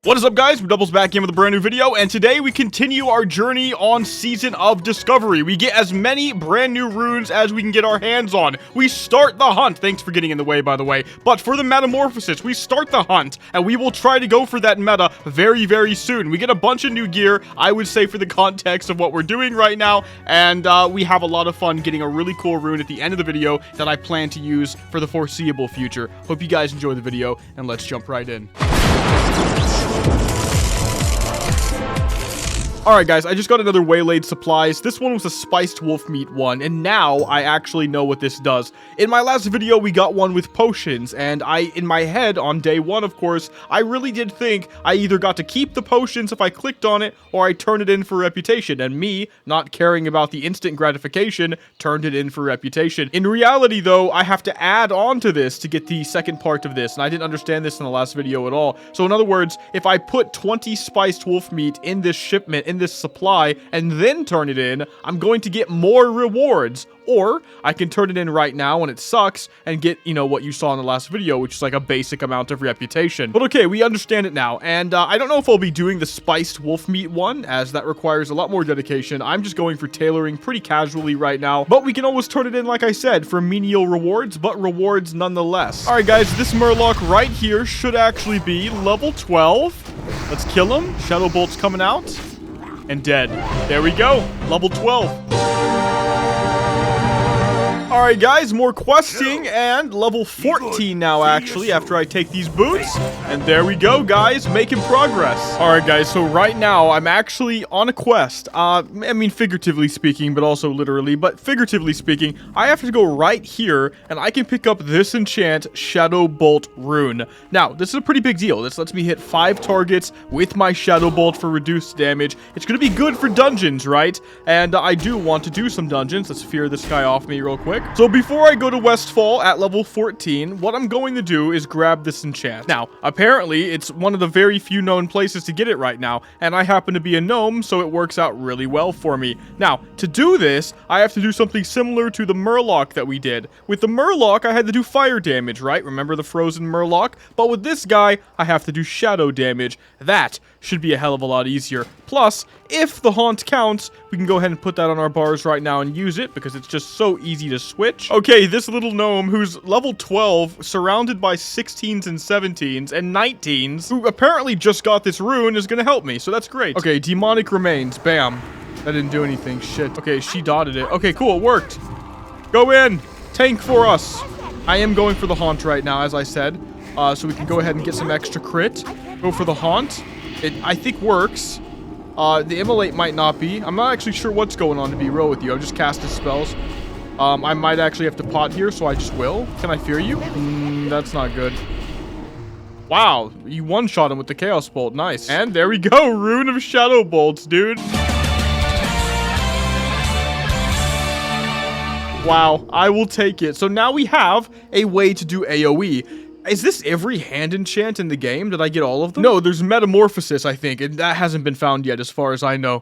What is up, guys? Mcdoubles back in with a brand new video, and today we continue our journey on Season of Discovery. We get as many brand new runes as we can get our hands on. We start the hunt. Thanks for getting in the way, by the way. But for the Metamorphosis, we start the hunt, and we will try to go for that meta very, very soon. We get a bunch of new gear, I would say, for the context of what we're doing right now, and we have a lot of fun getting a really cool rune at the end of the video that I plan to use for the foreseeable future. Hope you guys enjoy the video, and let's jump right in. Alright guys, I just got another Waylaid Supplies. This one was a Spiced Wolf Meat one, and now I actually know what this does. In my last video, we got one with potions, and in my head, on day one, of course, I really did think I either got to keep the potions if I clicked on it, or I turned it in for reputation, and me, not caring about the instant gratification, turned it in for reputation. In reality, though, I have to add on to this to get the second part of this, and I didn't understand this in the last video at all. So in other words, if I put 20 Spiced Wolf Meat in this shipment, in this supply, and then turn it in, I'm going to get more rewards. Or I can turn it in right now when it sucks and get, you know, what you saw in the last video, which is like a basic amount of reputation. But okay, we understand it now. And I don't know if I'll be doing the Spiced Wolf Meat one, as that requires a lot more dedication. I'm just going for tailoring pretty casually right now. But we can always turn it in, like I said, for menial rewards, but rewards nonetheless. Alright guys, this Murloc right here should actually be level 12. Let's kill him. Shadowbolt's coming out. And dead. There we go. Level 12. Alright guys, more questing, and level 14 now actually, after I take these boots. And there we go, guys, making progress. Alright guys, so right now, I'm actually on a quest. I mean, figuratively speaking, but also literally. But figuratively speaking, I have to go right here, and I can pick up this enchant Shadowbolt rune. Now, this is a pretty big deal. This lets me hit 5 targets with my Shadowbolt for reduced damage. It's gonna be good for dungeons, right? And I do want to do some dungeons. Let's fear this guy off me real quick. So before I go to Westfall at level 14, what I'm going to do is grab this enchant. Now, apparently, it's one of the very few known places to get it right now, and I happen to be a gnome, so it works out really well for me. Now, to do this, I have to do something similar to the Murloc that we did. With the Murloc, I had to do fire damage, right? Remember the frozen Murloc? But with this guy, I have to do shadow damage. That should be a hell of a lot easier. Plus, if the haunt counts, we can go ahead and put that on our bars right now and use it, because it's just so easy to switch. Okay, this little gnome who's level 12, surrounded by 16s and 17s and 19s, who apparently just got this rune, is gonna help me, so that's great. Okay, demonic remains. Bam. That didn't do anything. Shit. Okay, she dotted it. Okay, cool, it worked. Go in. Tank for us. I am going for the haunt right now, as I said, so we can go ahead and get some extra crit. Go for the haunt. It, I think, works. The immolate might not be. I'm not actually sure what's going on, to be real with you. I've just cast his spells. I might actually have to pot here, so I just will. Can I fear you? That's not good. Wow, you one-shot him with the Chaos Bolt. Nice. And there we go. Rune of Shadow Bolts, dude. Wow, I will take it. So now we have a way to do AoE. Is this every hand enchant in the game? Did I get all of them? No, there's Metamorphosis, I think, and that hasn't been found yet as far as I know.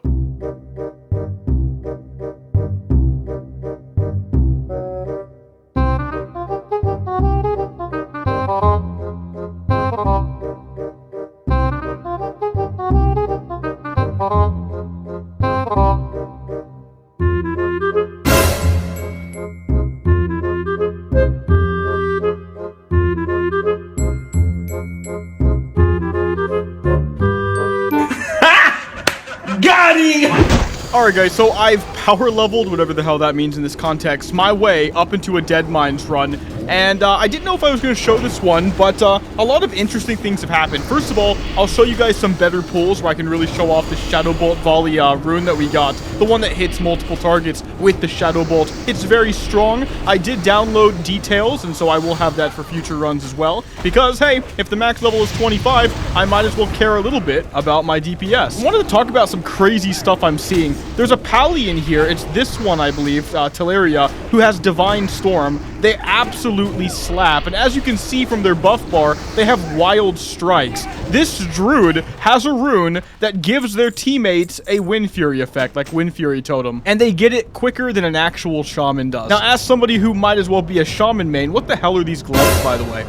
Alright guys, so I've power leveled, whatever the hell that means in this context, my way up into a Deadmines run, and I didn't know if I was going to show this one, but a lot of interesting things have happened. First of all, I'll show you guys some better pulls where I can really show off the Shadowbolt Volley rune that we got, the one that hits multiple targets with the Shadowbolt. It's very strong. I did download details, and so I will have that for future runs as well, because hey, if the max level is 25, I might as well care a little bit about my DPS. I wanted to talk about some crazy stuff I'm seeing. There's a pally in here. It's this one, I believe, Tailoring, who has Divine Storm. They absolutely slap, and as you can see from their buff bar, they have Wild Strikes. This druid has a rune that gives their teammates a Wind Fury effect, like Wind Fury Totem, and they get it quicker than an actual shaman does. Now, as somebody who might as well be a shaman main, what the hell are these gloves, by the way?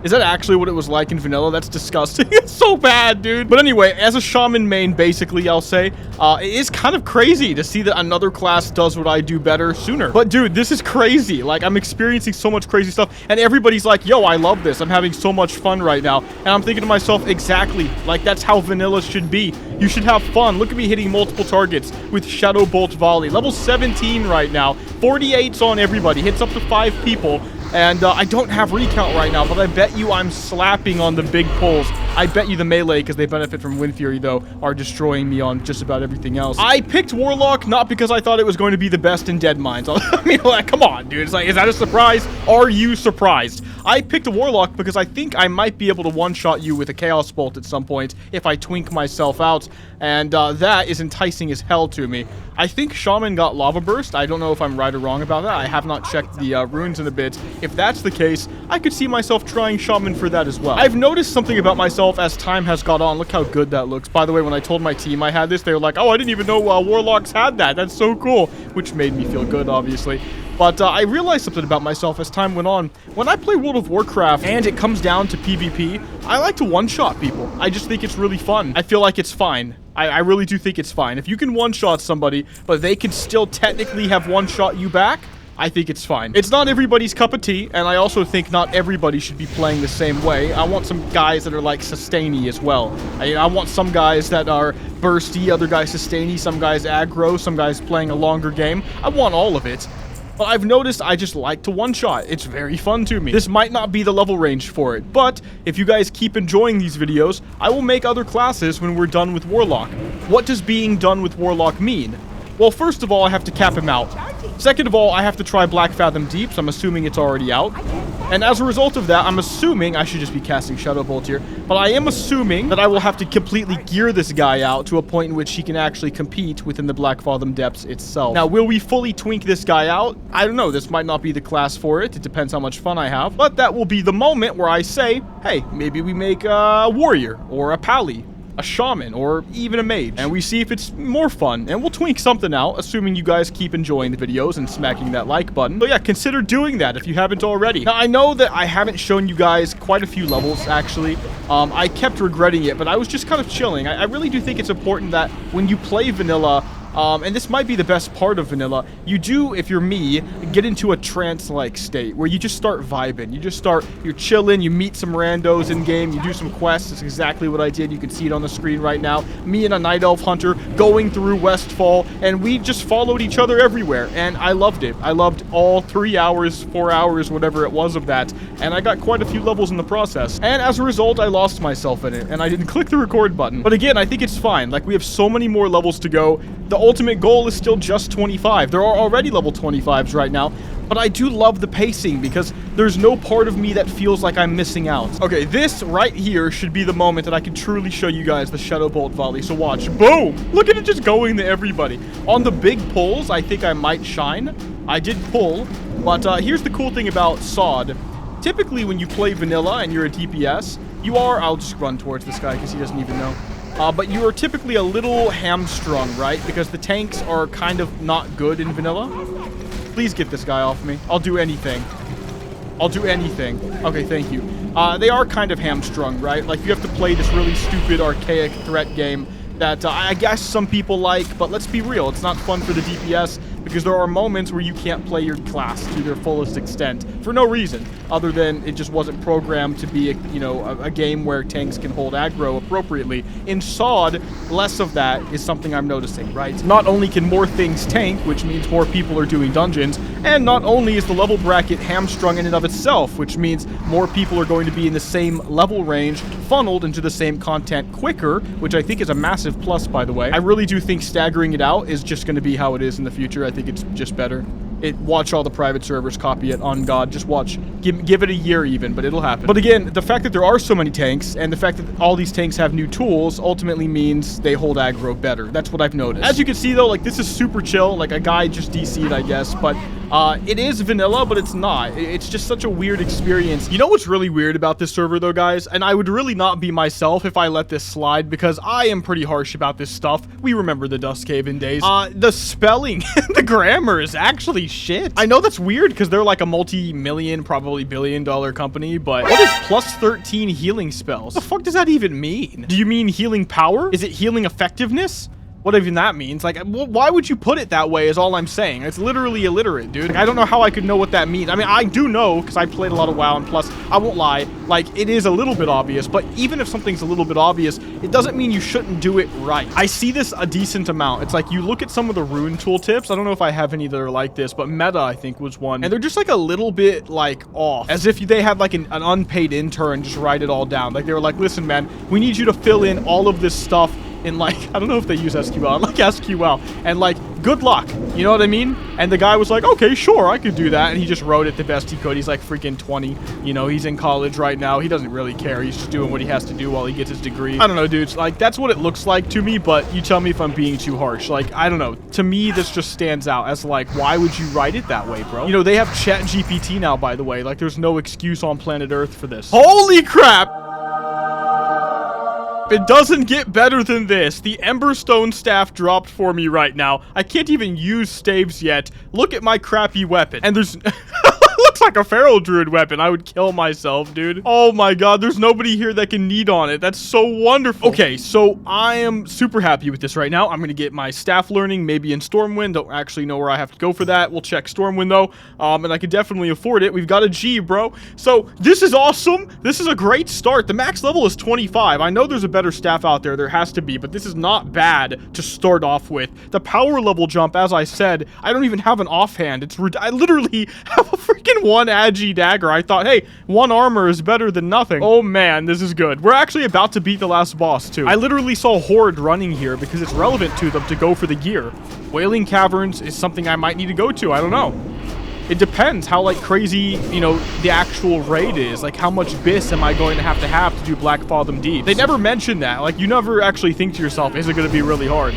Is that actually what it was like in vanilla? That's disgusting. It's so bad, dude. But anyway, as a shaman main, basically, I'll say, it is kind of crazy to see that another class does what I do better sooner. But dude, this is crazy. Like, I'm experiencing so much crazy stuff, and everybody's like, yo, I love this. I'm having so much fun right now. And I'm thinking to myself, exactly, like, that's how vanilla should be. You should have fun. Look at me hitting multiple targets with Shadowbolt Volley. Level 17 right now. 48's on everybody. Hits up to 5 people. And I don't have recount right now, but I bet you I'm slapping on the big pulls. I bet you the melee, because they benefit from Wind Fury, though, are destroying me on just about everything else. I picked Warlock not because I thought it was going to be the best in Deadmines. I mean, like, come on, dude. It's like, is that a surprise? Are you surprised? I picked a Warlock because I think I might be able to one-shot you with a Chaos Bolt at some point if I twink myself out, and that is enticing as hell to me. I think Shaman got Lava Burst. I don't know if I'm right or wrong about that. I have not checked the runes in a bit. If that's the case, I could see myself trying Shaman for that as well. I've noticed something about myself as time has gone on. Look how good that looks. By the way, when I told my team I had this, they were like, oh, I didn't even know Warlocks had that. That's so cool. Which made me feel good, obviously. But I realized something about myself as time went on. When I play World of Warcraft and it comes down to PvP, I like to one-shot people. I just think it's really fun. I feel like it's fine. I really do think it's fine. If you can one-shot somebody, but they can still technically have one-shot you back, I think it's fine. It's not everybody's cup of tea, and I also think not everybody should be playing the same way. I want some guys that are like sustainy as well. I want some guys that are bursty, other guys sustainy, some guys aggro, some guys playing a longer game. I want all of it. But I've noticed I just like to one-shot. It's very fun to me. This might not be the level range for it, but if you guys keep enjoying these videos, I will make other classes when we're done with Warlock. What does being done with Warlock mean? Well, first of all, I have to cap him out. Second of all, I have to try Blackfathom Deeps. I'm assuming it's already out. And as a result of that, I'm assuming, I should just be casting Shadowbolt here, but I am assuming that I will have to completely gear this guy out to a point in which he can actually compete within the Blackfathom Depths itself. Now, will we fully twink this guy out? I don't know. This might not be the class for it. It depends how much fun I have. But that will be the moment where I say, hey, maybe we make a warrior or a pally, a shaman, or even a mage, and we see if it's more fun, and we'll twink something out, assuming you guys keep enjoying the videos and smacking that like button. So yeah, consider doing that if you haven't already. Now, I know that I haven't shown you guys quite a few levels, actually. I kept regretting it, but I was just kind of chilling. I really do think it's important that when you play vanilla, and this might be the best part of vanilla, you do, if you're me, get into a trance-like state where you just start vibing. You're chilling, you meet some randos in-game, you do some quests. It's exactly what I did. You can see it on the screen right now. Me and a Night Elf Hunter going through Westfall, and we just followed each other everywhere, and I loved it. I loved all 3 hours, 4 hours, whatever it was of that, and I got quite a few levels in the process. And as a result, I lost myself in it, and I didn't click the record button. But again, I think it's fine. Like, we have so many more levels to go. The ultimate goal is still just 25. There are already level 25s right now, but I do love the pacing because there's no part of me that feels like I'm missing out. Okay, this right here should be the moment that I can truly show you guys the Shadowbolt Volley. So watch. Boom! Look at it just going to everybody. On the big pulls, I think I might shine. I did pull, but here's the cool thing about SoD. Typically, when you play vanilla and you're a DPS, you are... I'll just run towards this guy because he doesn't even know. But you are typically a little hamstrung, right? Because the tanks are kind of not good in vanilla. Please get this guy off me. I'll do anything. I'll do anything. Okay, thank you. They are kind of hamstrung, right? Like, you have to play this really stupid, archaic threat game that I guess some people like, but let's be real. It's not fun for the DPS because there are moments where you can't play your class to their fullest extent for no reason other than it just wasn't programmed to be a game where tanks can hold aggro appropriately. In SoD, less of that is something I'm noticing, right? Not only can more things tank, which means more people are doing dungeons, and not only is the level bracket hamstrung in and of itself, which means more people are going to be in the same level range, funneled into the same content quicker, which I think is a massive plus, by the way. I really do think staggering it out is just going to be how it is in the future. I think it's just better. Watch all the private servers copy it, on God. Just watch. Give it a year even, but it'll happen. But again, the fact that there are so many tanks, and the fact that all these tanks have new tools, ultimately means they hold aggro better. That's what I've noticed. As you can see, though, like, this is super chill. Like, a guy just DC'd, I guess, but It is vanilla, but it's not. It's just such a weird experience. You know what's really weird about this server though, guys? And I would really not be myself if I let this slide, because I am pretty harsh about this stuff. We remember the Dusthaven days. The spelling, the grammar is actually shit. I know that's weird because they're like a multi-million, probably billion-dollar company, but what is plus 13 healing spells? What the fuck does that even mean? Do you mean healing power? Is it healing effectiveness? What even that means? Like, why would you put it that way is all I'm saying. It's literally illiterate, dude. Like, I don't know how I could know what that means. I mean, I do know because I played a lot of WoW, and plus, I won't lie, like, it is a little bit obvious, but even if something's a little bit obvious, it doesn't mean you shouldn't do it right. I see this a decent amount. It's like, you look at some of the rune tooltips. I don't know if I have any that are like this, but Meta, I think, was one. And they're just like a little bit, like, off. As if they had like an unpaid intern just write it all down. Like, they were like, listen, man, we need you to fill in all of this stuff in, like, I don't know if they use SQL, like SQL, and like, good luck, you know what I mean? And the guy was like, okay, sure, I could do that, and he just wrote it the best he could. He's like freaking 20, you know, he's in college right now, he doesn't really care, he's just doing what he has to do while he gets his degree. I don't know, dudes, like, that's what it looks like to me, but you tell me if I'm being too harsh. Like, I don't know, to me, this just stands out as like, why would you write it that way, bro? You know, they have ChatGPT now, by the way, like, there's no excuse on planet Earth for this. Holy crap! It doesn't get better than this. The Emberstone staff dropped for me right now. I can't even use staves yet. Look at my crappy weapon. And there's... looks like a feral druid weapon. I would kill myself, dude. Oh my god, there's nobody here that can knead on it. That's so wonderful. Okay, so I am super happy with this right now. I'm gonna get my staff learning, maybe in Stormwind. Don't actually know where I have to go for that. We'll check Stormwind though. And I could definitely afford it. We've got a G, bro. So this is awesome. This is a great start. The max level is 25. I know there's a better staff out there. There has to be, but this is not bad to start off with. The power level jump, as I said, I don't even have an offhand. I literally have a freaking one agi dagger. I thought, hey, one armor is better than nothing. Oh man, this is good. We're actually about to beat the last boss too. I literally saw Horde running here because it's relevant to them to go for the gear. Wailing Caverns is something I might need to go to. I don't know. It depends how, like, crazy, you know, the actual raid is. Like, how much bis am I going to have to do Blackfathom Deeps? They never mention that. Like, you never actually think to yourself, is it going to be really hard?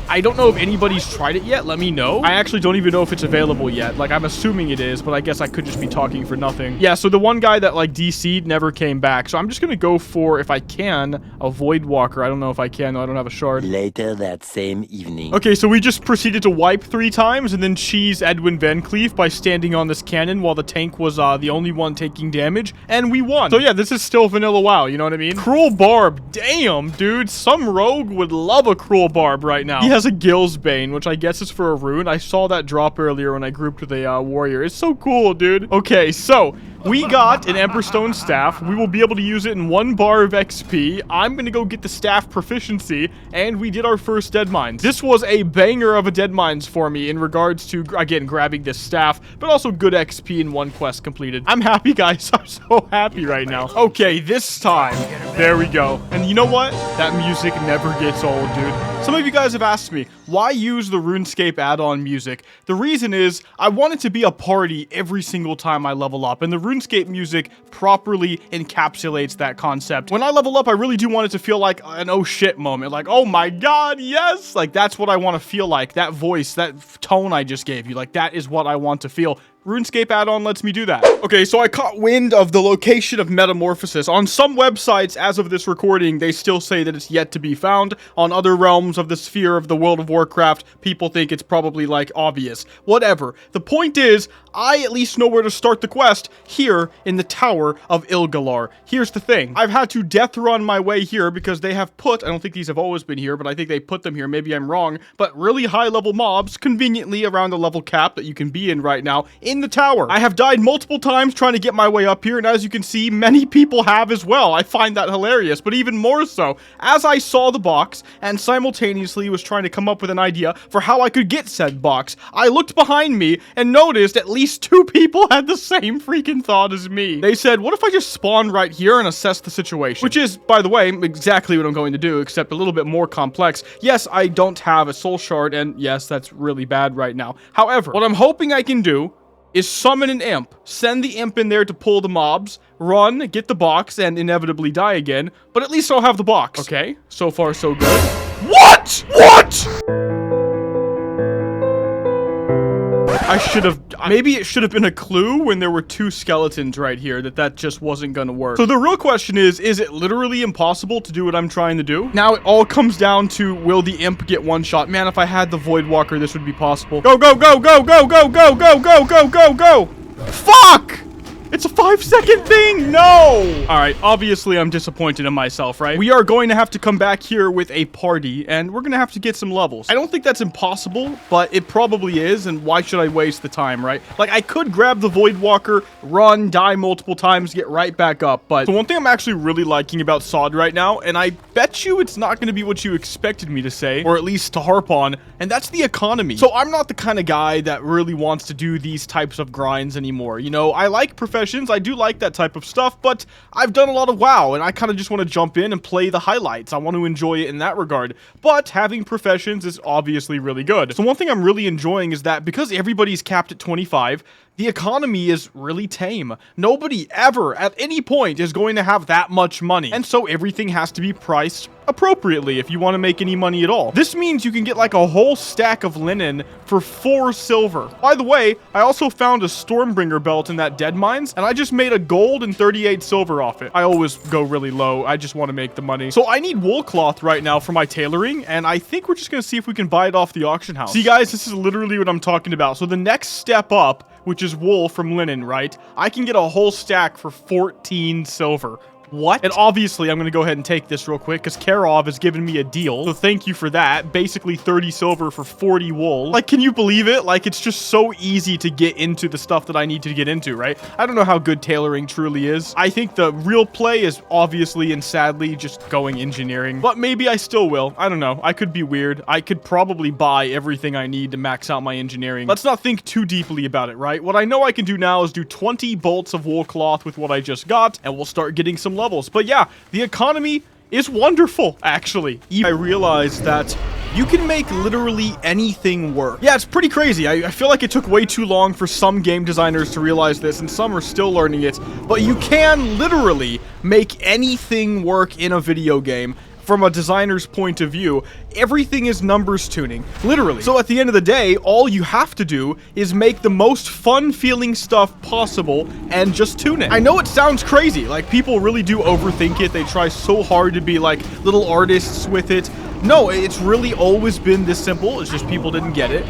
I don't know if anybody's tried it yet. Let me know. I actually don't even know if it's available yet. Like, I'm assuming it is, but I guess I could just be talking for nothing. Yeah, so the one guy that, like, DC'd never came back. So I'm just gonna go for, if I can, a Void Walker. I don't know if I can, though. I don't have a shard. Later that same evening. Okay, so we just proceeded to wipe 3 times and then cheese Edwin Van Cleef by standing on this cannon while the tank was the only one taking damage, and we won. So yeah, this is still vanilla WoW, you know what I mean? Cruel Barb. Damn, dude. Some rogue would love a Cruel Barb right now. He has a Gill's Bane, which I guess is for a rune. I saw that drop earlier when I grouped with a warrior. It's so cool, dude. Okay, so we got an Emberstone staff. We will be able to use it in 1 bar of XP. I'm gonna go get the staff proficiency, and we did our first Deadmines. This was a banger of a Deadmines for me in regards to, again, grabbing this staff, but also good XP in 1 quest completed. I'm happy, guys. I'm so happy right now. Okay, this time. There we go. And you know what? That music never gets old, dude. Some of you guys have asked me, why use the RuneScape add-on music? The reason is, I want it to be a party every single time I level up, and the RuneScape music properly encapsulates that concept. When I level up, I really do want it to feel like an oh shit moment, like, oh my god, yes! Like, that's what I want to feel like, that voice, that tone I just gave you, like, that is what I want to feel. RuneScape add-on lets me do that. Okay, so I caught wind of the location of Metamorphosis. On some websites, as of this recording, they still say that it's yet to be found. On other realms of the sphere of the World of Warcraft, people think it's probably, like, obvious. Whatever. The point is, I at least know where to start the quest, here in the Tower of Ilgalar. Here's the thing. I've had to death run my way here because they have put, I don't think these have always been here, but I think they put them here, maybe I'm wrong, but really high level mobs, conveniently around the level cap that you can be in right now, in the tower. I have died multiple times trying to get my way up here, and as you can see, many people have as well. I find that hilarious, but even more so, as I saw the box, and simultaneously was trying to come up with an idea for how I could get said box, I looked behind me and noticed at least 2 people had the same freaking thought as me. They said, what if I just spawn right here and assess the situation? Which is, by the way, exactly what I'm going to do, except a little bit more complex. Yes, I don't have a soul shard, and yes, that's really bad right now. However, what I'm hoping I can do is summon an imp, send the imp in there to pull the mobs, run, get the box, and inevitably die again, but at least I'll have the box. Okay, so far so good. What? What? I should have, maybe it should have been a clue when there were 2 skeletons right here that just wasn't gonna work. So the real question is it literally impossible to do what I'm trying to do? Now it all comes down to, will the imp get one shot? Man, if I had the Void Walker, this would be possible. Go, go, go, go, go, go, go, go, go, go, go, go. Fuck! It's a 5-second thing! No! Alright, obviously I'm disappointed in myself, right? We are going to have to come back here with a party, and we're gonna have to get some levels. I don't think that's impossible, but it probably is, and why should I waste the time, right? Like, I could grab the Void Walker, run, die multiple times, get right back up, but the one thing I'm actually really liking about SoD right now, and I bet you it's not gonna be what you expected me to say, or at least to harp on, and that's the economy. So I'm not the kind of guy that really wants to do these types of grinds anymore. You know, I like professionals. I do like that type of stuff, but I've done a lot of WoW, and I kind of just want to jump in and play the highlights. I want to enjoy it in that regard, but having professions is obviously really good. So one thing I'm really enjoying is that because everybody's capped at 25, the economy is really tame. Nobody ever, at any point, is going to have that much money. And so everything has to be priced appropriately if you want to make any money at all. This means you can get like a whole stack of linen for 4 silver. By the way, I also found a Stormbringer belt in that Deadmines, and I just made a gold and 38 silver off it. I always go really low. I just want to make the money. So I need wool cloth right now for my tailoring, and I think we're just going to see if we can buy it off the auction house. See guys, this is literally what I'm talking about. So the next step up, which is wool from linen, right? I can get a whole stack for 14 silver. What? And obviously, I'm going to go ahead and take this real quick because Karov has given me a deal. So thank you for that. Basically 30 silver for 40 wool. Like, can you believe it? Like, it's just so easy to get into the stuff that I need to get into, right? I don't know how good tailoring truly is. I think the real play is obviously and sadly just going engineering. But maybe I still will. I don't know. I could be weird. I could probably buy everything I need to max out my engineering. Let's not think too deeply about it, right? What I know I can do now is do 20 bolts of wool cloth with what I just got, and we'll start getting some levels. But yeah, the economy is wonderful, actually. I realized that you can make literally anything work. Yeah, it's pretty crazy. I feel like it took way too long for some game designers to realize this, and some are still learning it. But you can literally make anything work in a video game. From a designer's point of view, everything is numbers tuning, literally. So at the end of the day, all you have to do is make the most fun feeling stuff possible and just tune it. I know it sounds crazy, like people really do overthink it. They try so hard to be like little artists with it. No, it's really always been this simple. It's just people didn't get it.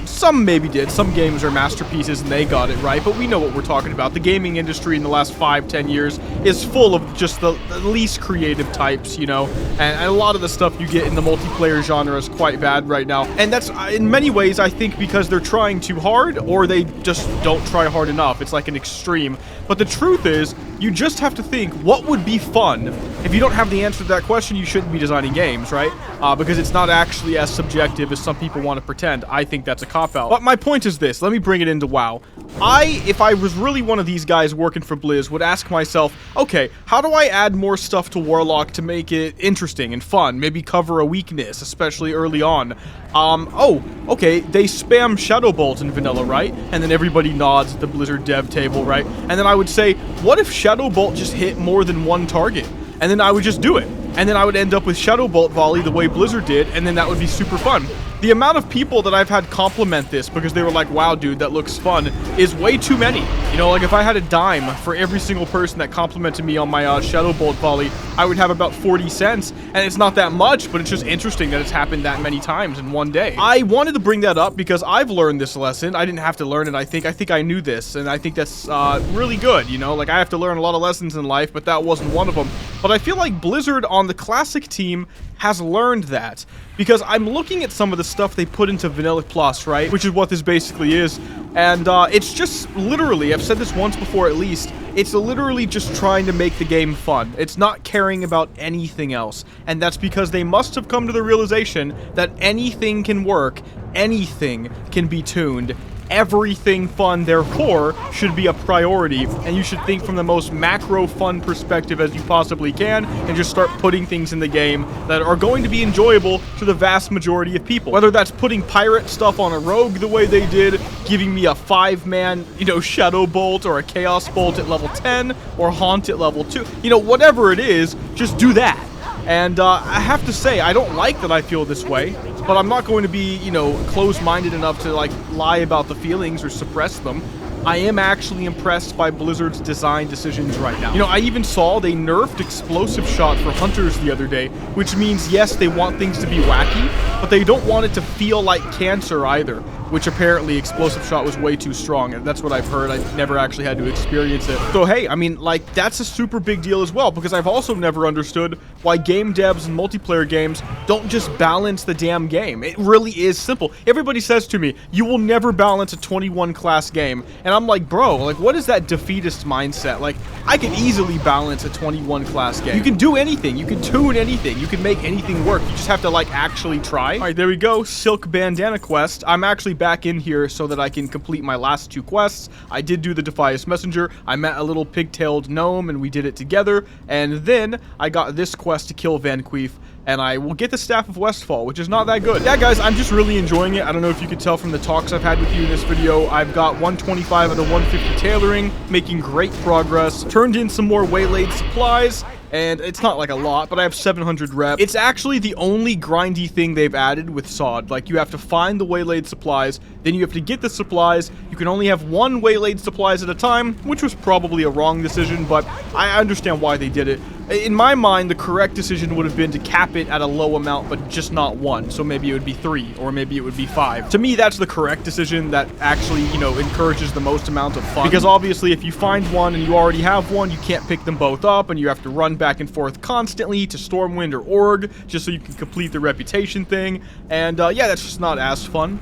Some maybe did. Some games are masterpieces and they got it right, but we know what we're talking about. The gaming industry in the last 5-10 years is full of just the least creative types, you know, and a lot of the stuff you get in the multiplayer genre is quite bad right now. And that's, in many ways, I think because they're trying too hard or they just don't try hard enough. It's like an extreme. But the truth is, you just have to think, what would be fun? If you don't have the answer to that question, you shouldn't be designing games, right? Because it's not actually as subjective as some people want to pretend. I think that's a cop-out. But my point is this. Let me bring it into WoW. If I was really one of these guys working for Blizz, would ask myself, okay, how do I add more stuff to Warlock to make it interesting and fun? Maybe cover a weakness, especially early on. Oh, okay, they spam Shadowbolt in vanilla, right? And then everybody nods at the Blizzard dev table, right? And then I would say, what if Shadowbolt just hit more than one target? And then I would just do it. And then I would end up with Shadowbolt Volley the way Blizzard did, and then that would be super fun. The amount of people that I've had compliment this because they were like, wow, dude, that looks fun, is way too many. You know, like if I had a dime for every single person that complimented me on my Shadowbolt Volley, I would have about 40 cents. And it's not that much, but it's just interesting that it's happened that many times in one day. I wanted to bring that up because I've learned this lesson. I didn't have to learn it, I think I knew this, and I think that's really good, you know? Like, I have to learn a lot of lessons in life, but that wasn't one of them. But I feel like Blizzard on the Classic team has learned that. Because I'm looking at some of the stuff they put into Vanilla Plus, right? Which is what this basically is. And it's just literally, I've said this once before at least, it's literally just trying to make the game fun. It's not caring about anything else. And that's because they must have come to the realization that anything can work, anything can be tuned. Everything fun, therefore, should be a priority, and you should think from the most macro fun perspective as you possibly can, and just start putting things in the game that are going to be enjoyable to the vast majority of people. Whether that's putting pirate stuff on a rogue the way they did, giving me a 5-man, you know, Shadow Bolt, or a Chaos Bolt at level 10, or Haunt at level 2, you know, whatever it is, just do that. And I have to say, I don't like that I feel this way. but I'm not going to be, you know, close-minded enough to, like, lie about the feelings or suppress them. I am actually impressed by Blizzard's design decisions right now. You know, I even saw they nerfed Explosive Shot for Hunters the other day, which means, yes, they want things to be wacky, but they don't want it to feel like cancer either, which apparently Explosive Shot was way too strong, and that's what I've heard. I never actually had to experience it. So, hey, I mean, like, that's a super big deal as well, because I've also never understood why game devs and multiplayer games don't just balance the damn game. It really is simple. Everybody says to me, you will never balance a 21 class game, and I'm like, bro, like, what is that defeatist mindset? Like, I can easily balance a 21 class game. You can do anything. You can tune anything. You can make anything work. You just have to, like, actually try. All right, there we go. Silk Bandana quest. I'm actually back in here so that I can complete my last 2 quests. I did do the Defias Messenger. I met a little pigtailed gnome, and we did it together. And then I got this quest to kill Van Queef, and I will get the Staff of Westfall, which is not that good. Yeah, guys, I'm just really enjoying it. I don't know if you could tell from the talks I've had with you in this video. I've got 125 out of 150 tailoring, making great progress. Turned in some more waylaid supplies, and it's not like a lot, but I have 700 reps. It's actually the only grindy thing they've added with SoD. Like, you have to find the waylaid supplies, then you have to get the supplies. You can only have 1 waylaid supplies at a time, which was probably a wrong decision, but I understand why they did it. In my mind, the correct decision would have been to cap it at a low amount, but just not 1. So maybe it would be 3, or maybe it would be 5. To me, that's the correct decision that actually, you know, encourages the most amount of fun. Because obviously, if you find one and you already have one, you can't pick them both up, and you have to run back and forth constantly to Stormwind or Org, just so you can complete the reputation thing. And yeah, that's just not as fun.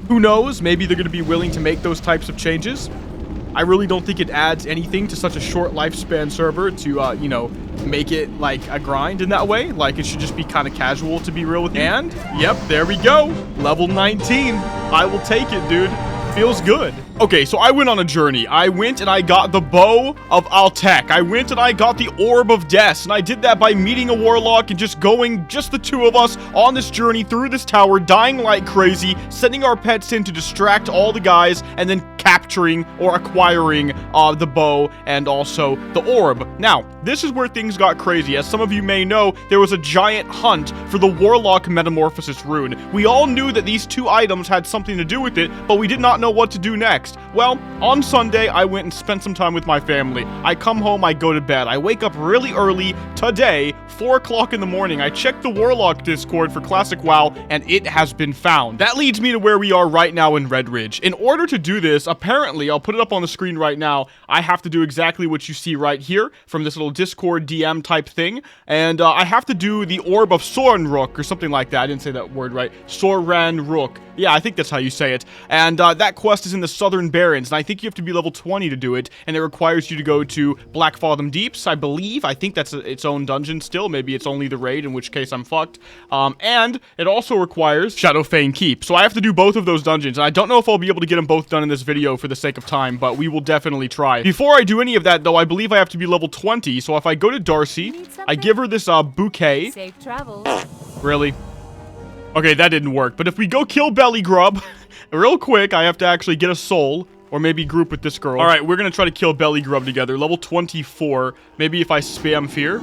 Who knows? Maybe they're going to be willing to make those types of changes. I really don't think it adds anything to such a short lifespan server to, you know, make it like a grind in that way. Like, it should just be kind of casual, to be real with you. And, yep, there we go. Level 19. I will take it, dude. Feels good. Okay, so I went on a journey. I went and I got the Bough of Altec. I went and I got the Orb of Death. And I did that by meeting a Warlock and just going, just the 2 of us, on this journey through this tower, dying like crazy, sending our pets in to distract all the guys, and then capturing or acquiring the Bough and also the Orb. Now, this is where things got crazy. As some of you may know, there was a giant hunt for the Warlock Metamorphosis rune. We all knew that these 2 items had something to do with it, but we did not know what to do next. Well, on Sunday, I went and spent some time with my family. I come home, I go to bed. I wake up really early today, 4 o'clock in the morning. I check the Warlock Discord for Classic WoW, and it has been found. That leads me to where we are right now in Red Ridge. In order to do this, apparently, I'll put it up on the screen right now, I have to do exactly what you see right here from this little Discord DM type thing, and I have to do the Orb of Sorenrook, or something like that. I didn't say that word right. Sorenrook. Yeah, I think that's how you say it. And that quest is in the Southern Barrens, and I think you have to be level 20 to do it, and it requires you to go to Blackfathom Deeps, I believe. I think that's its own dungeon still. Maybe it's only the raid, in which case I'm fucked. And it also requires Shadowfane Keep. So I have to do both of those dungeons, and I don't know if I'll be able to get them both done in this video for the sake of time, but we will definitely try. Before I do any of that, though, I believe I have to be level 20, so if I go to Darcy, I give her this bouquet. Safe travels. Really? Okay, that didn't work. But if we go kill Belly Grub, real quick, I have to actually get a soul, or maybe group with this girl. All right, we're going to try to kill Belly Grub together. Level 24. Maybe if I spam Fear.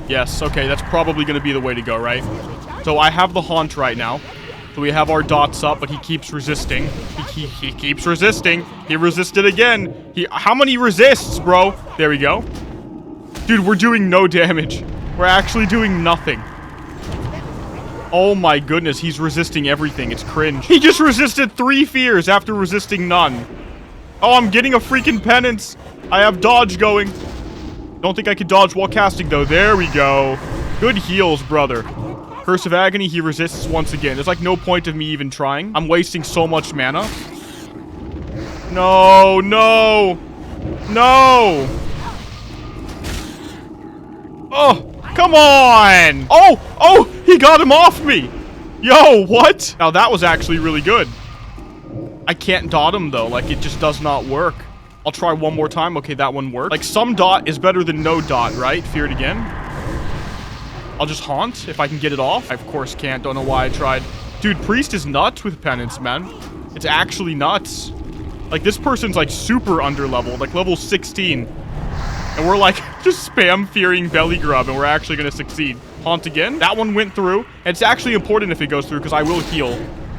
Yes, okay, that's probably going to be the way to go, right? So I have the Haunt right now. So we have our dots up, but he keeps resisting. He keeps resisting. He resisted again. How many resists, bro? There we go. Dude, we're doing no damage. We're actually doing nothing. Oh my goodness, he's resisting everything. It's cringe. He just resisted 3 fears after resisting none. Oh, I'm getting a freaking penance. I have dodge going. Don't think I can dodge while casting, though. There we go. Good heals, brother. Curse of Agony, he resists once again. There's like no point of me even trying. I'm wasting so much mana. No, no. No. Oh. Come on! Oh, he got him off me! Yo, what? Now that was actually really good. I can't dot him though, like it just does not work. I'll try one more time. Okay, that one worked. Like some dot is better than no dot, right? Fear it again. I'll just haunt if I can get it off. I of course can't, don't know why I tried. Dude, Priest is nuts with penance, man. It's actually nuts. Like this person's like super underleveled, like level 16. And we're like, just spam fearing Belly Grub, and we're actually gonna succeed. Haunt again. That one went through. It's actually important if it goes through because I will heal.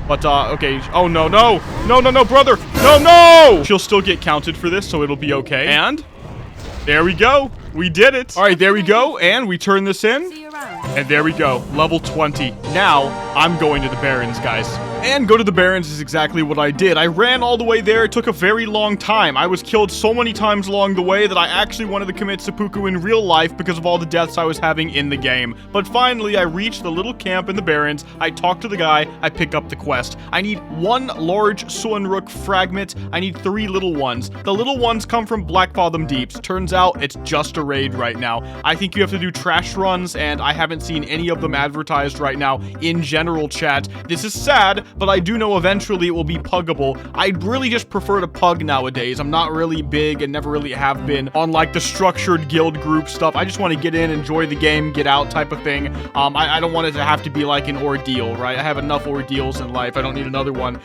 But, okay. Oh, no, no. No, no, no, brother. No, no! She'll still get counted for this, so it'll be okay. And there we go. We did it. All right, there we go. And we turn this in. And there we go. Level 20. Now, I'm going to the Barrens, guys. And go to the Barrens is exactly what I did. I ran all the way there. It took a very long time. I was killed so many times along the way that I actually wanted to commit seppuku in real life because of all the deaths I was having in the game. But finally, I reached the little camp in the Barrens. I talked to the guy. I pick up the quest. I need 1 large Suanrook fragment. I need 3 little ones. The little ones come from Blackfathom Deeps. Turns out it's just a raid right now. I think you have to do trash runs, and I haven't seen any of them advertised right now in general chat. This is sad, but I do know eventually it will be puggable. I really just prefer to pug nowadays. I'm not really big and never really have been on like the structured guild group stuff. I just want to get in, enjoy the game, get out type of thing. I don't want it to have to be like an ordeal, right? I have enough ordeals in life. I don't need another one.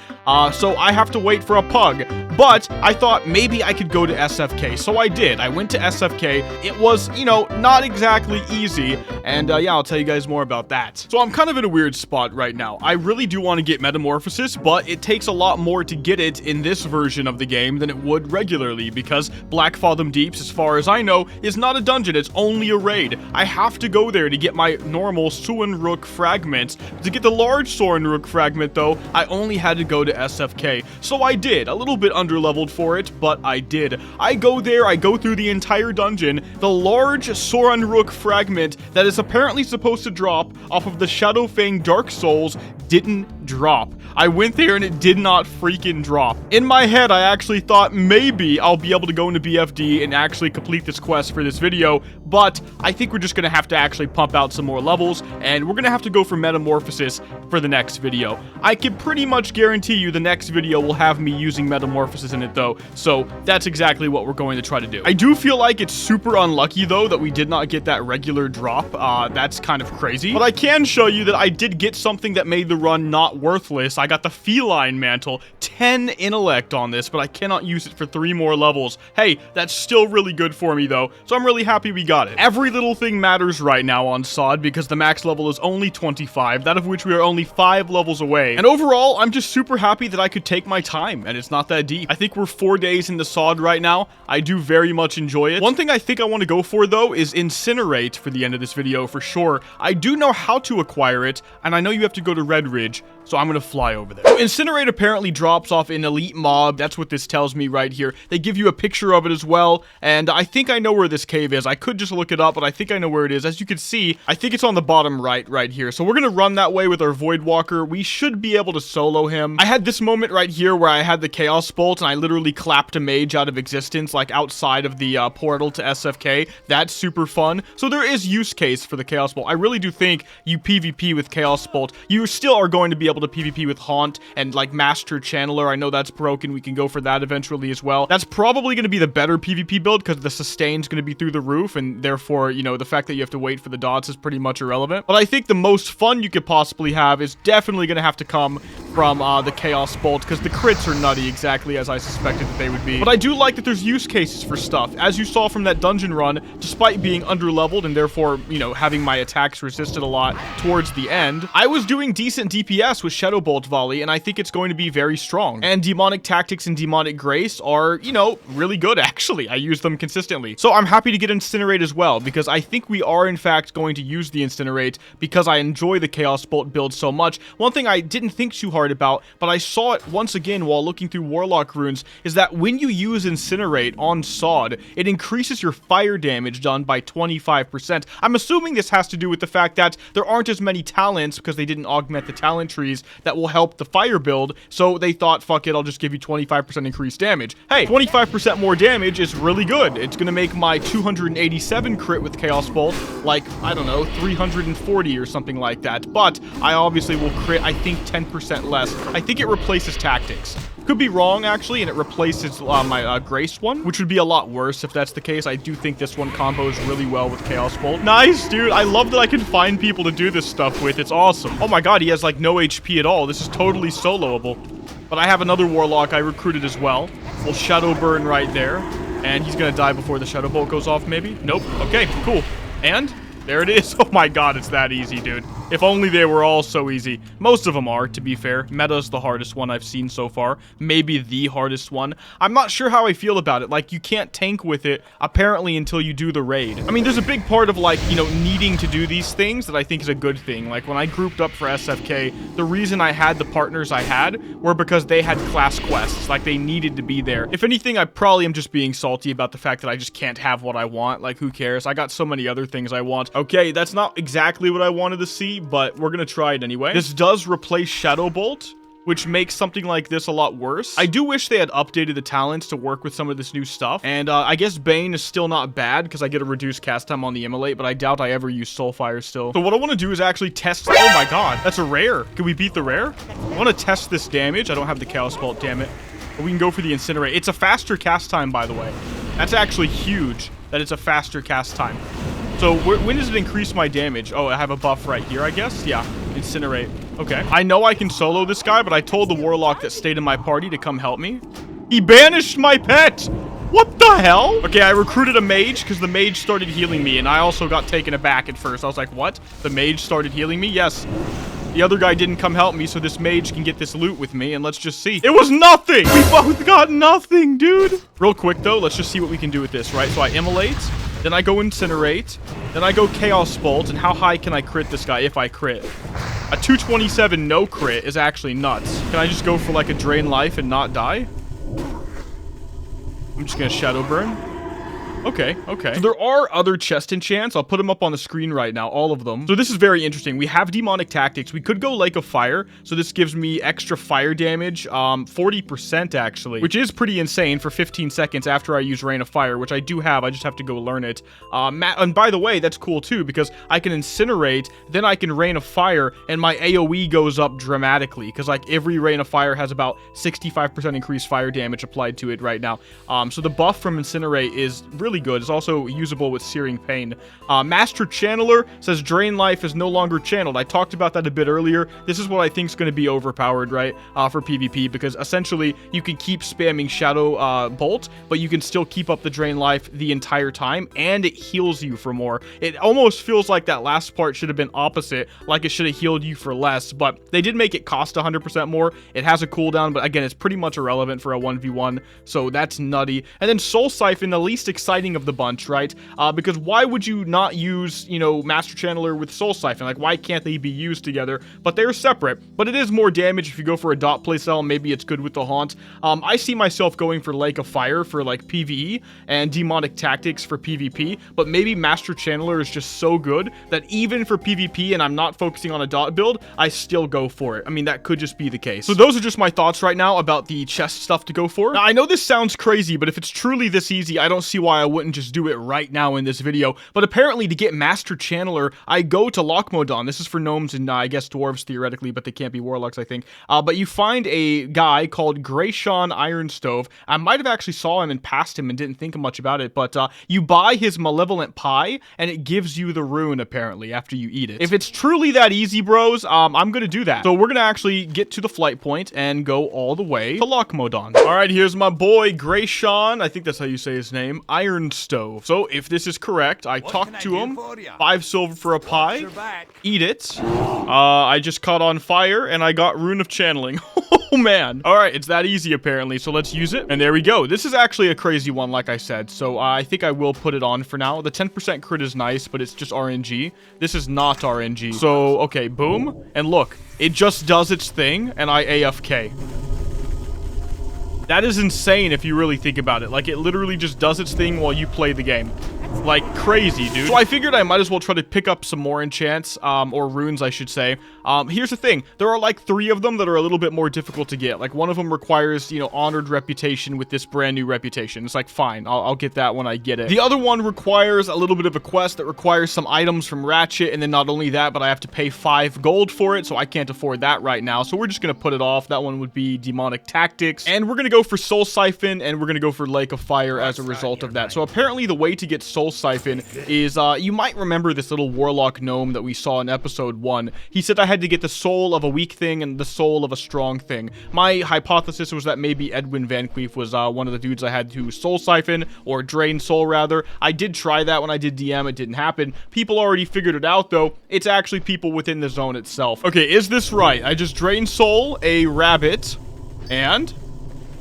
So I have to wait for a pug. But I thought maybe I could go to SFK. So I did. I went to SFK. It was, you know, not exactly easy. And yeah, I'll tell you guys more about that. So I'm kind of in a weird spot right now. I really do want to get Metamorphosis, but it takes a lot more to get it in this version of the game than it would regularly, because Blackfathom Deeps, as far as I know, is not a dungeon. It's only a raid. I have to go there to get my normal Suanrook fragments. To get the large Suanrook fragment, though, I only had to go to SFK. So I did. A little bit underleveled for it, but I did. I go there, I go through the entire dungeon. The large Suanrook fragment that is apparently supposed to drop off of the Shadowfang Dark Souls didn't drop. I went there and it did not freaking drop. In my head, I actually thought maybe I'll be able to go into BFD and actually complete this quest for this video, but I think we're just gonna have to actually pump out some more levels, and we're gonna have to go for Metamorphosis for the next video. I can pretty much guarantee you the next video will have me using Metamorphosis in it though, so that's exactly what we're going to try to do. I do feel like it's super unlucky though that we did not get that regular drop. That's kind of crazy, but I can show you that I did get something that made the run not worthless. I got the Feline Mantle, 10 intellect on this, but I cannot use it for 3 more levels. Hey, that's still really good for me though, so I'm really happy we got it. Every little thing matters right now on SoD because the max level is only 25, that of which we are only 5 levels away. And overall, I'm just super happy that I could take my time, and it's not that deep. I think we're 4 days into SoD right now. I do very much enjoy it. One thing I think I want to go for though is Incinerate for the end of this video for sure. I do know how to acquire it, and I know you have to go to Red Ridge, so I'm gonna fly over there. So Incinerate apparently drops off an elite mob. That's what this tells me right here. They give you a picture of it as well, and I think I know where this cave is. I could just look it up, but I think I know where it is. As you can see, I think it's on the bottom right here. So we're gonna run that way with our Voidwalker. We should be able to solo him. I had this moment right here where I had the Chaos Bolt, and I literally clapped a mage out of existence, like outside of the portal to SFK. That's super fun. So there is use case for the Chaos Bolt. I really do think you PvP with Chaos Bolt, you still are going to be able to PvP with Haunt and like Master Channeler. I know that's broken. We can go for that eventually as well. That's probably going to be the better PvP build because the sustain's going to be through the roof, and therefore, you know, the fact that you have to wait for the dots is pretty much irrelevant. But I think the most fun you could possibly have is definitely going to have to come from the Chaos Bolt, because the crits are nutty, exactly as I suspected that they would be. But I do like that there's use cases for stuff. As you saw from that dungeon run, despite being underleveled and therefore, you know, having my attacks resisted a lot towards the end, I was doing decent DPS with Shadowbolt Volley, and I think it's going to be very strong. And Demonic Tactics and Demonic Grace are, you know, really good, actually. I use them consistently. So I'm happy to get Incinerate as well, because I think we are, in fact, going to use the Incinerate because I enjoy the Chaos Bolt build so much. One thing I didn't think too hard about, but I saw it once again while looking through Warlock runes, is that when you use Incinerate on SoD, it increases your fire damage done by 25%. I'm assuming this has to do with the fact that there aren't as many talents because they didn't augment the talent trees that will help the fire build, so they thought, fuck it, I'll just give you 25% increased damage. Hey, 25% more damage is really good. It's gonna make my 287 crit with Chaos Bolt like, I don't know, 340 or something like that, but I obviously will crit, I think, 10% less. I think it replaces tactics. Could be wrong, actually, and it replaces my Grace one, which would be a lot worse if that's the case. I do think this one combos really well with Chaos Bolt. Nice, dude. I love that I can find people to do this stuff with. It's awesome. Oh my god, he has, like, no HP at all. This is totally soloable. But I have another Warlock I recruited as well. We'll Shadow Burn right there. And he's gonna die before the Shadow Bolt goes off, maybe? Nope. Okay, cool. And There it is. Oh my god, it's that easy, dude. If only they were all so easy. Most of them are, to be fair. Meta's the hardest one I've seen so far. Maybe the hardest one. I'm not sure how I feel about it. Like, you can't tank with it, apparently, until you do the raid. I mean, there's a big part of, like, you know, needing to do these things that I think is a good thing. Like, when I grouped up for SFK, the reason I had the partners I had were because they had class quests. Like, they needed to be there. If anything, I probably am just being salty about the fact that I just can't have what I want. Like, who cares? I got so many other things I want. Okay, that's not exactly what I wanted to see, but we're gonna try it anyway. This does replace Shadowbolt, which makes something like this a lot worse. I do wish they had updated the talents to work with some of this new stuff. And I guess Bane is still not bad because I get a reduced cast time on the Immolate, but I doubt I ever use Soulfire still. So what I want to do is actually test... Oh my god, that's a rare. Can we beat the rare? I want to test this damage. I don't have the Chaos Bolt, damn it. But we can go for the Incinerate. It's a faster cast time, by the way. That's actually huge that it's a faster cast time. So when does it increase my damage? Oh, I have a buff right here, I guess? Yeah, Incinerate. Okay. I know I can solo this guy, but I told the Warlock that stayed in my party to come help me. He banished my pet! What the hell? Okay, I recruited a mage because the mage started healing me, and I also got taken aback at first. I was like, what? The mage started healing me? Yes. The other guy didn't come help me, so this mage can get this loot with me, and let's just see. It was nothing! We both got nothing, dude! Real quick, though, let's just see what we can do with this, right? So I immolate, then I go Incinerate, then I go Chaos Bolt, and how high can I crit this guy if I crit? A 227 no crit is actually nuts. Can I just go for, like, a Drain Life and not die? I'm just gonna Shadow Burn. Okay, okay. So there are other chest enchants. I'll put them up on the screen right now, all of them. So this is very interesting. We have Demonic Tactics. We could go Lake of Fire. So this gives me extra fire damage, 40% actually, which is pretty insane for 15 seconds after I use Rain of Fire, which I do have. I just have to go learn it. And by the way, that's cool too, because I can Incinerate, then I can Rain of Fire, and my AoE goes up dramatically, because like every Rain of Fire has about 65% increased fire damage applied to it right now. So the buff from Incinerate is really good. It's also usable with Searing Pain. Master Channeler says Drain Life is no longer channeled. I talked about that a bit earlier. This is what I think is going to be overpowered, right, for PvP, because essentially you can keep spamming Shadow Bolt, but you can still keep up the Drain Life the entire time, and it heals you for more. It almost feels like that last part should have been opposite, like it should have healed you for less, but they did make it cost 100% more. It has a cooldown, but again, it's pretty much irrelevant for a 1v1, so that's nutty. And then Soul Siphon, the least exciting of the bunch, right? Because why would you not use, you know, Master Channeler with Soul Siphon? Like, why can't they be used together? But they're separate. But it is more damage if you go for a dot playstyle. Maybe it's good with the Haunt. I see myself going for Lake of Fire for, like, PvE and Demonic Tactics for PvP, but maybe Master Channeler is just so good that even for PvP and I'm not focusing on a dot build, I still go for it. I mean, that could just be the case. So those are just my thoughts right now about the chest stuff to go for. Now, I know this sounds crazy, but if it's truly this easy, I don't see why I wouldn't just do it right now in this video. But apparently to get Master Channeler, I go to Lochmodon. This is for gnomes and I guess dwarves theoretically, but they can't be warlocks, I think. But you find a guy called Grayshawn Ironstove. I might have actually saw him and passed him and didn't think much about it, but you buy his Malevolent Pie and it gives you the rune apparently after you eat it. If it's truly that easy, bros, I'm gonna do that. So we're gonna actually get to the flight point and go all the way to Lochmodon. All right, here's my boy Grayshawn. I think that's how you say his name. Ironstove. So if this is correct, I talked to him. 5 silver for a pie. Eat it. I just caught on fire and I got Rune of Channeling. Oh man. All right, it's that easy apparently. So let's use it. And there we go. This is actually a crazy one, like I said. So I think I will put it on for now. The 10% crit is nice, but it's just RNG. This is not RNG. So, okay, boom. And look, it just does its thing and I AFK. That is insane if you really think about it. Like, it literally just does its thing while you play the game. Like, crazy, dude. So I figured I might as well try to pick up some more enchants, or runes, I should say. Here's the thing. There are, like, 3 of them that are a little bit more difficult to get. Like, one of them requires, you know, Honored Reputation with this brand new reputation. It's like, fine, I'll get that when I get it. The other one requires a little bit of a quest that requires some items from Ratchet, and then not only that, but I have to pay 5 gold for it, so I can't afford that right now. So we're just gonna put it off. That one would be Demonic Tactics. And we're gonna go for Soul Siphon, and we're gonna go for Lake of Fire as a result of that. So apparently the way to get Soul Soul Siphon is, you might remember this little Warlock gnome that we saw in episode 1. He said I had to get the soul of a weak thing and the soul of a strong thing. My hypothesis was that maybe Edwin Van Cleef was one of the dudes I had to Soul Siphon, or Drain Soul rather. I did try that when I did DM, it didn't happen. People already figured it out though. It's actually people within the zone itself. Okay, is this right? I just Drain Soul, a rabbit, and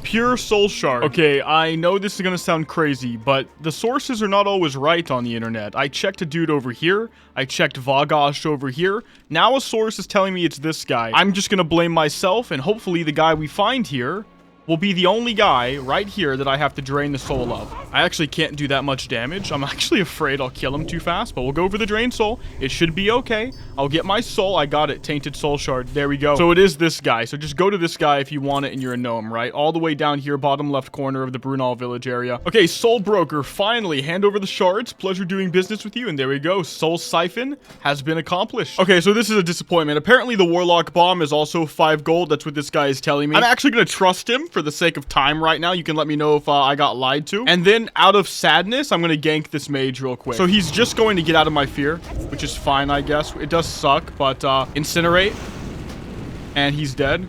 pure soul shard. Okay, I know this is gonna sound crazy, but the sources are not always right on the internet. I checked a dude over here. I checked Vagash over here. Now a source is telling me it's this guy. I'm just gonna blame myself, and hopefully the guy we find here will be the only guy right here that I have to drain the soul of. I actually can't do that much damage. I'm actually afraid I'll kill him too fast, but we'll go for the drain soul. It should be okay. I'll get my soul. I got it. Tainted soul shard. There we go. So it is this guy. So just go to this guy if you want it and you're a gnome, right? All the way down here, bottom left corner of the Brunel village area. Okay, soul broker. Finally, hand over the shards. Pleasure doing business with you. And there we go. Soul siphon has been accomplished. Okay, so this is a disappointment. Apparently the Warlock bomb is also 5 gold. That's what this guy is telling me. I'm actually going to trust him for the sake of time right now. You can let me know if I got lied to. And then out of sadness, I'm going to gank this mage real quick. So he's just going to get out of my fear, which is fine, I guess. It does suck, but Incinerate. And he's dead.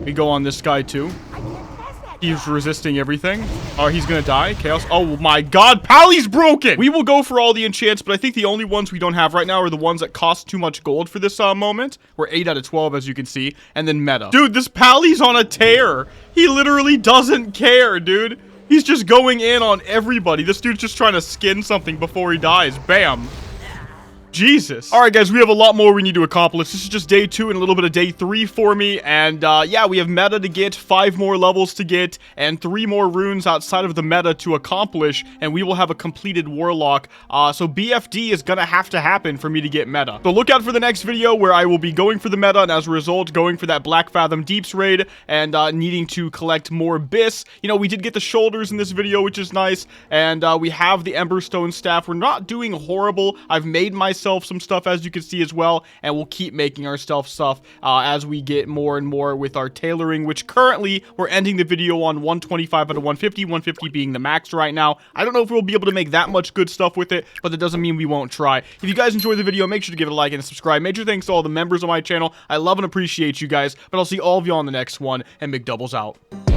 We go on this guy too. He's resisting everything. Oh, he's gonna die. Chaos. Oh my god, Pally's broken! We will go for all the enchants, but I think the only ones we don't have right now are the ones that cost too much gold for this moment. We're 8 out of 12, as you can see. And then meta. Dude, this Pally's on a tear. He literally doesn't care, dude. He's just going in on everybody. This dude's just trying to skin something before he dies. Bam. Jesus. All right, guys, we have a lot more we need to accomplish. This is just day 2 and a little bit of day 3 for me. And yeah, we have meta to get, 5 more levels to get, and 3 more runes outside of the meta to accomplish. And we will have a completed Warlock. So BFD is gonna have to happen for me to get meta. So look out for the next video where I will be going for the meta, and as a result, going for that Blackfathom Deeps raid, and needing to collect more bis. You know, we did get the shoulders in this video, which is nice. And we have the Emberstone staff. We're not doing horrible. I've made myself some stuff, as you can see as well, and we'll keep making ourselves stuff as we get more and more with our tailoring, which currently we're ending the video on 125 out of 150, 150 being the max right now. I don't know if we'll be able to make that much good stuff with it, but that doesn't mean we won't try. If you guys enjoyed the video, make sure to give it a like and subscribe. Major thanks to all the members of my channel. I love and appreciate you guys, but I'll see all of you on the next one, and Mcdoubles out.